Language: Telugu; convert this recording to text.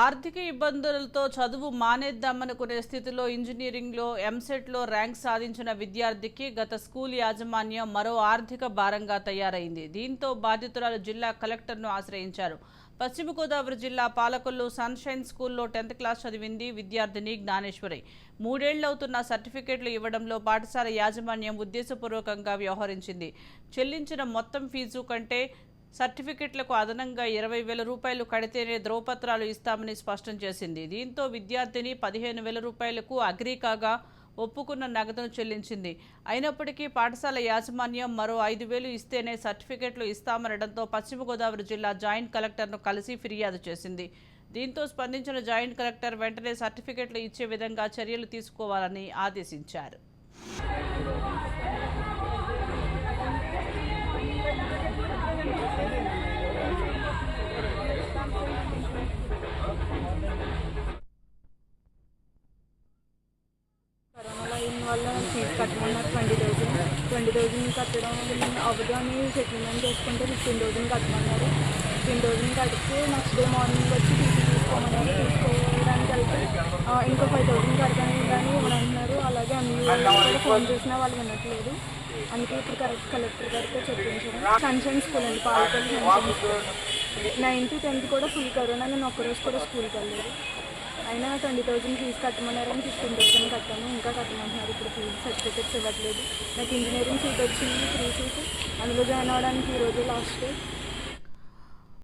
ఆర్థిక ఇబ్బందులతో చదువు మానేద్దామనుకునే స్థితిలో ఇంజనీరింగ్లో ఎంసెట్లో ర్యాంక్ సాధించిన విద్యార్థికి గత స్కూల్ యాజమాన్యం మరో ఆర్థిక భారంగా తయారైంది. దీంతో బాధితురాలు జిల్లా కలెక్టర్ను ఆశ్రయించారు. పశ్చిమ గోదావరి జిల్లా పాలకొల్లు సన్షైన్ స్కూల్లో 10th క్లాస్ చదివింది విద్యార్థిని జ్ఞానేశ్వరి. 3 ఏళ్లవుతున్న సర్టిఫికెట్లు ఇవ్వడంలో పాఠశాల యాజమాన్యం ఉద్దేశపూర్వకంగా వ్యవహరించింది. చెల్లించిన మొత్తం ఫీజు కంటే సర్టిఫికెట్లకు అదనంగా 20,000 రూపాయలు కడితేనే ధ్రువపత్రాలు ఇస్తామని స్పష్టం చేసింది. దీంతో విద్యార్థిని 15,000 రూపాయలకు అగ్రీ కాగా ఒప్పుకున్న నగదును చెల్లించింది. అయినప్పటికీ పాఠశాల యాజమాన్యం మరో 5,000 ఇస్తేనే సర్టిఫికెట్లు ఇస్తామనడంతో పశ్చిమ గోదావరి జిల్లా జాయింట్ కలెక్టర్ను కలిసి ఫిర్యాదు చేసింది. దీంతో స్పందించిన జాయింట్ కలెక్టర్ వెంటనే సర్టిఫికెట్లు ఇచ్చే విధంగా చర్యలు తీసుకోవాలని ఆదేశించారు. వల్ల ఫీజు కట్టమన్నారు 20,000 కట్టడం అవ్వదు అని సెటిల్మెంట్ చేసుకుంటే 15,000 కట్టమన్నారు. 15,000 కడితే నెక్స్ట్ డే మార్నింగ్ వచ్చి తీసుకోమన్నారు. తీసుకోవడానికి వెళ్తే ఇంకో 5,000 కడతాను కానీ ఇవ్వనంటున్నారు. అలాగే అన్ని ఫోన్ చేసినా వాళ్ళు వినట్లేదు. అందుకే ఇప్పుడు కలెక్టర్ గారితో చెప్పించాను. సన్షైన్ స్కూల్ అండి, Palakollu sunshine school. 9th to 10th కూడా ఫుల్ కరోనా. నేను ఒక్కరోజు కూడా స్కూల్కి వెళ్ళలేదు. అయినా 20,000 ఫీజు కట్టమన్నారని 15,000 కట్టాను. ఇంకా కట్టమంటున్నారు. ఇప్పుడు ఫీజు సర్టిఫికెట్స్ ఇవ్వట్లేదు. నాకు ఇంజనీరింగ్ సీట్ వచ్చింది, 3 సీట్. అందులో జాయిన్ అవ్వడానికి ఈరోజు లాస్ట్ డే.